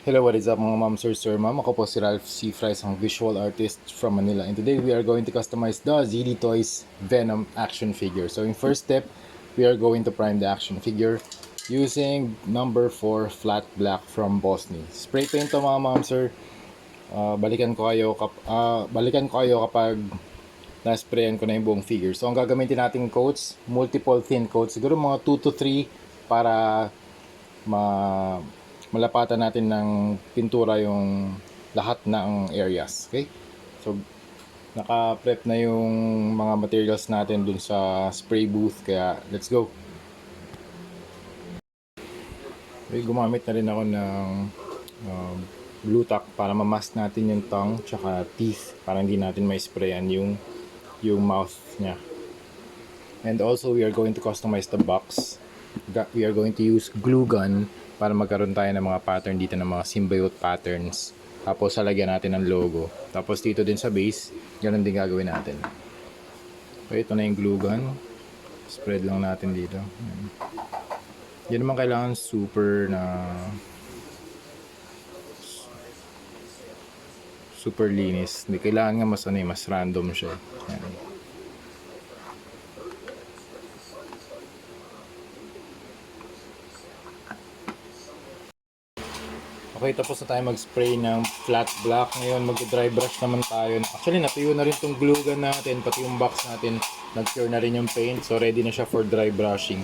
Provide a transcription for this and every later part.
Hello, what is up mga ma'am, sir, ma'am? Ako po si Ralph C. Fry, isang visual artist from Manila. And today we are going to customize the ZD Toys Venom action figure. So in first step, we are going to prime the action figure using number 4 flat black from Bosnia. Spray paint to mga ma'am, sir. Balikan ko kayo kapag na-sprayan ko na yung buong figure. So ang gagamitin nating coats, multiple thin coats. Siguro mga 2 to 3 para ma malapatan natin ng pintura yung lahat ng areas. Okay? So, naka-prep na yung mga materials natin dun sa spray booth. Kaya, let's go. Okay, gumamit na rin ako ng uh, blue tack para mamask natin yung tongue tsaka teeth para hindi natin ma-sprayan yung mouth niya. And also, we are going to customize the box. We are going to use glue gun para magkaroon tayo ng mga pattern dito ng mga symbiote patterns. Tapos, salagyan natin ng logo. Tapos, dito din sa base, ganun din gagawin natin. So, ito na yung glue gun. Spread lang natin dito. Hindi naman kailangan super linis. Hindi kailangan nga mas random siya. Yan. Okay, tapos na tayo mag-spray ng flat black. Ngayon, mag-dry brush naman tayo. Actually, natuyo na rin itong glue gun natin, pati yung box natin. Nag-cure na rin yung paint, so ready na siya for dry brushing.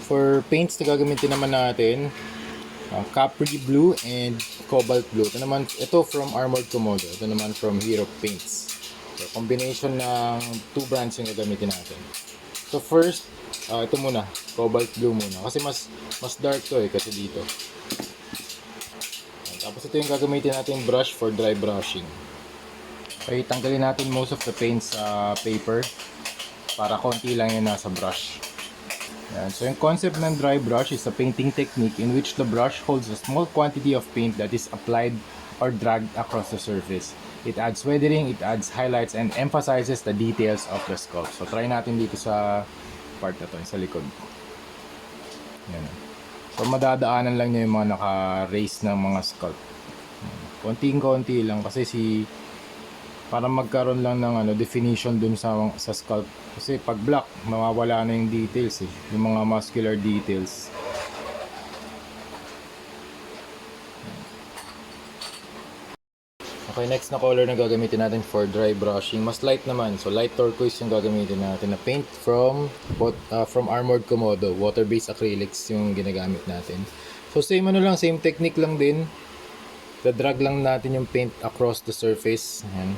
For paints na gagamitin naman natin, Capri Blue and Cobalt Blue. Ito from Armored Komodo. Ito naman from Hero Paints. So, combination ng two brands yung gagamitin natin. So first, ito muna, Cobalt Blue muna. Kasi mas dark to kasi dito. Tapos ito yung gagamitin natin brush for dry brushing. Okay, tanggalin natin most of the paint sa paper para konti lang yung nasa brush. Yan. So yung concept ng dry brush is a painting technique in which the brush holds a small quantity of paint that is applied or dragged across the surface. It adds weathering, it adds highlights, and emphasizes the details of the sculpt. So try natin dito sa part na to, sa likod. Yan. So madadaanan lang niya yung mga naka-raise ng mga sculpt. Konting-konti lang kasi para magkaroon lang ng definition dun sa sculpt. Kasi pag black, mawawala na yung details yung mga muscular details. Okay, next na color na gagamitin natin for dry brushing. Mas light naman. So light turquoise yung gagamitin natin na paint from Armored Komodo. Water-based acrylics yung ginagamit natin. So same same technique lang din. Drag lang natin yung paint across the surface. Ayan.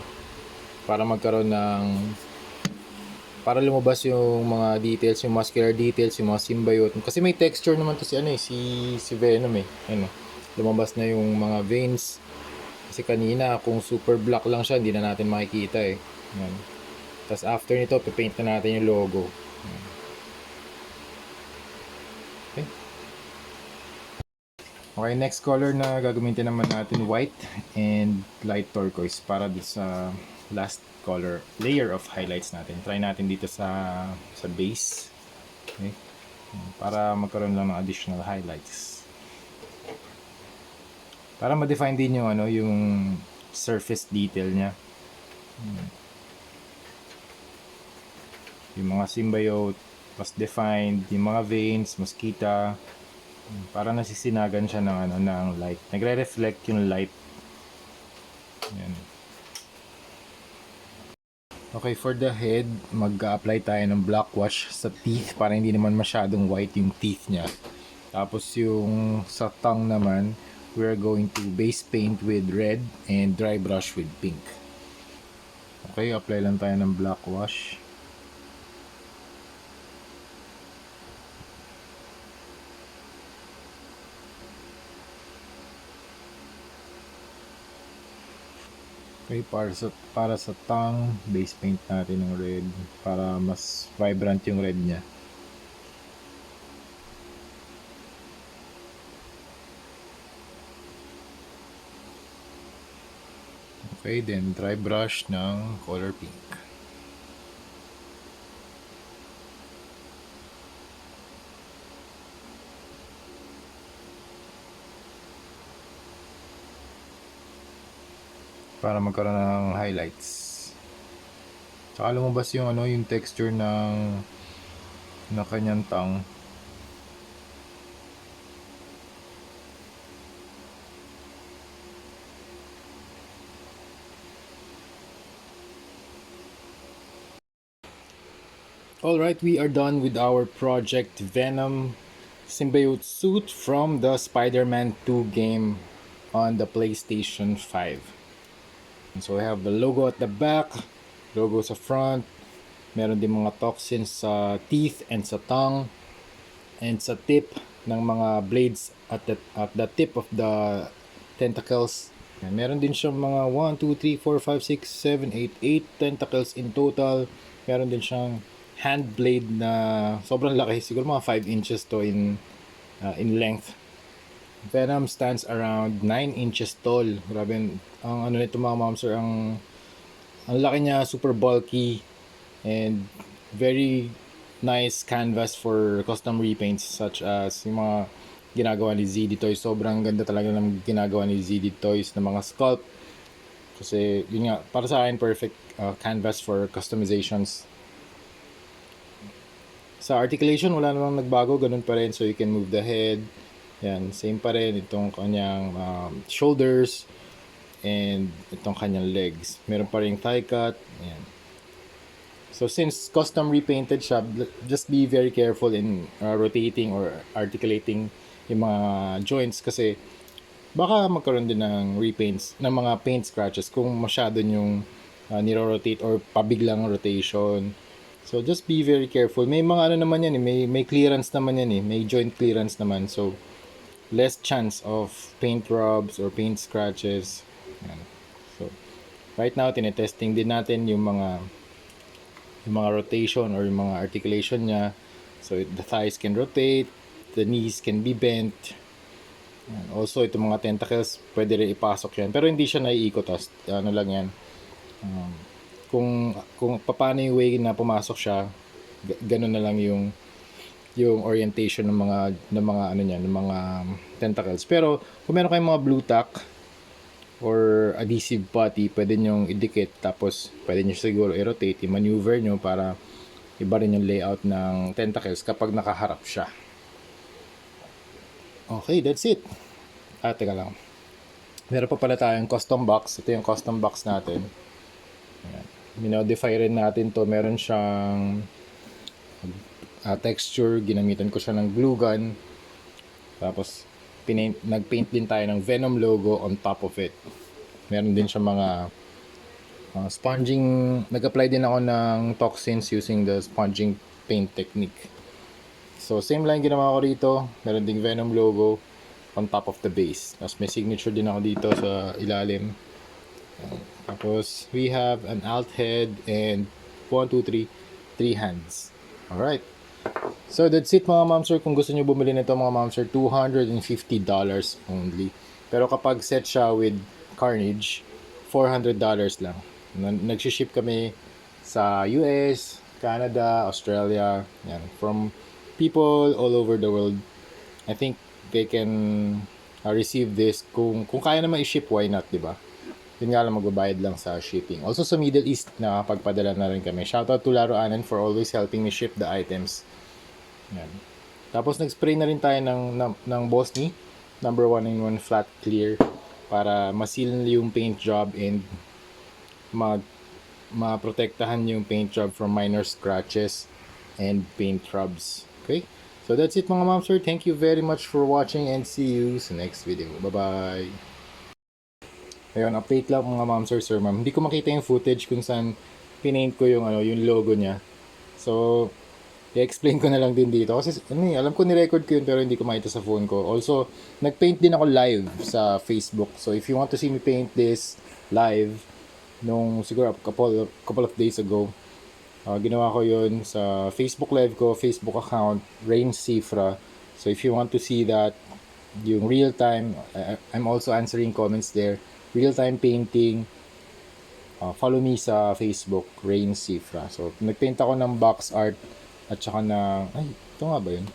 Para lumabas yung mga details, yung muscular details, yung mga symbiote. Kasi may texture naman to si Venom Ano, lumabas na yung mga veins. Kasi kanina, kung super black lang siya, hindi na natin makikita Yan. Tapos after nito, paint na natin yung logo. Okay. Okay, next color na gagamitin naman natin, white and light turquoise para sa last color layer of highlights natin. Try natin dito sa base. Okay. Para magkaroon lang ng additional highlights. Para ma-define din yung surface detail niya. Yung mga symbiote mas defined, yung mga veins mas kita. Para nasisinagan siya ng light. Nagre-reflect yung light. Yan. Okay, for the head, mag-apply tayo ng black wash sa teeth para hindi naman masyadong white yung teeth niya. Tapos yung sa tongue naman, we're going to base paint with red and dry brush with pink. Okay, apply lang tayo ng black wash. Okay, para sa tongue, base paint natin ng red para mas vibrant yung red niya. Okay, then dry brush ng color pink. para magkaroon ng highlights. Tsaka lumabas yung yung texture ng kanyang tongue. Alright, we are done with our Project Venom symbiote suit from the Spider-Man 2 game on the PlayStation 5. And so we have the logo at the back, logo sa front, meron din mga toxins sa teeth and sa tongue, and sa tip ng mga blades at the tip of the tentacles. And meron din siyang mga 1, 2, 3, 4, 5, 6, 7, 8, 8 tentacles in total. Meron din siyang hand blade na sobrang laki, siguro mga 5 inches to in length. Venom stands around 9 inches tall. Grabe, ang ano nito mga ma'am sir, ang laki niya, super bulky and very nice canvas for custom repaints such as yung mga ginagawa ni ZD Toys. Sobrang ganda talaga ng ginagawa ni ZD Toys ng mga sculpt. Kasi yun nga, para sa akin perfect canvas for customizations. Sa articulation, wala namang nagbago, ganun pa rin. So you can move the head. Yan, same pa rin itong kanyang shoulders and itong kanyang legs. Meron pa rin thigh cut. Yan. So since custom repainted siya, just be very careful in rotating or articulating yung mga joints kasi baka magkaroon din ng repaints, ng mga paint scratches kung masyado yung niro-rotate or pabiglang rotation. So just be very careful. May mga ano naman yan may clearance naman yan may joint clearance naman. So less chance of paint rubs or paint scratches. Yan. So right now tinetesting din natin yung mga rotation or yung mga articulation niya. So the thighs can rotate, the knees can be bent. And also itong mga tentacles pwede rin ipasok yan. Pero hindi siya naiikot, ano lang yan. Kung paano yung way na pumasok siya, ganun na lang yung orientation ng mga ano niya, ng mga tentacles. Pero kung meron kayong mga blue tack or adhesive putty, pwede nyo idikit, tapos pwede nyo siguro i-rotate, i-maneuver nyo para iba rin yung layout ng tentacles kapag nakaharap siya. Okay, that's it. Teka lang. Meron pa pala tayong custom box. Ito yung custom box natin. Ayan. Minodify rin natin to. Meron siyang texture. Ginamitan ko siya ng glue gun. Tapos nagpaint din tayo ng Venom logo on top of it. Meron din siya mga sponging. Nag-apply din ako ng toxins using the sponging paint technique. So same line ginawa ko rito. Meron ding Venom logo on top of the base. Tapos may signature din ako dito sa ilalim. Tapos we have an alt head and 1, 2, 3 hands. Alright. So that's it mga ma'am sir. Kung gusto nyo bumili nito mga ma'am sir, $250 only. Pero kapag set siya with Carnage, $400 lang. Nag-ship kami sa US, Canada, Australia, yan, from people all over the world. I think they can receive this kung kaya naman i-ship, why not, di ba? Yun nga lang, magbabayad lang sa shipping. Also sa Middle East, nakapagpadala na rin kami. Shoutout to Laro Anan for always helping me ship the items. Yan. Tapos nag-spray na rin tayo ng Bosni number 1-in-1 flat clear para masil yung paint job and maprotektahan yung paint job from minor scratches and paint rubs. Okay? So that's it mga ma'am sir. Thank you very much for watching and see you sa next video. Bye-bye! Ayun, update lang mga ma'am sir, ma'am. Hindi ko makita yung footage kung saan pinaint ko yung logo niya. So, i-explain ko na lang din dito. Kasi alam ko ni-record ko yun pero hindi ko makita sa phone ko. Also, nag-paint din ako live sa Facebook. So, if you want to see me paint this live, nung siguro couple of days ago, ginawa ko yun sa Facebook live ko, Facebook account, Rain Cifra. So, if you want to see that, yung real time, I'm also answering comments there. Real-time painting, follow me sa Facebook, Rain Cifra. So, nagpaint ako ng box art at saka ito nga ba yun?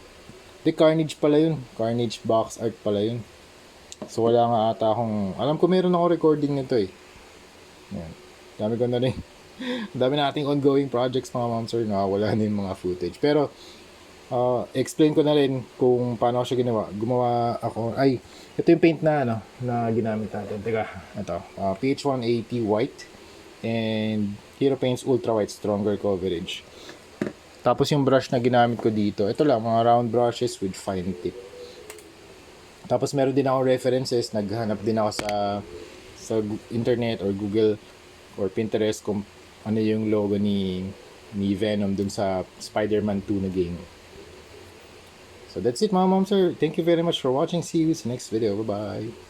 Di, Carnage pala yun. Carnage box art pala yun. So, wala nga ata akong, alam ko meron ako recording nito Yan. Dami ko na rin. Dami nating ongoing projects mga ma'am sir. Nakawala na yung mga footage. Pero, explain ko na rin kung paano ko siya ginawa. Gumawa ako, ito yung paint na, na ginamit natin. Teka, ito. PH180 white and Hero Paints Ultra White Stronger Coverage. Tapos yung brush na ginamit ko dito, ito lang, mga round brushes with fine tip. Tapos meron din ako references, naghanap din ako sa internet or Google or Pinterest kung ano yung logo ni Venom dun sa Spider-Man 2 na game. So that's it mga mom sir. Thank you very much for watching. See you sa next video. Bye-bye.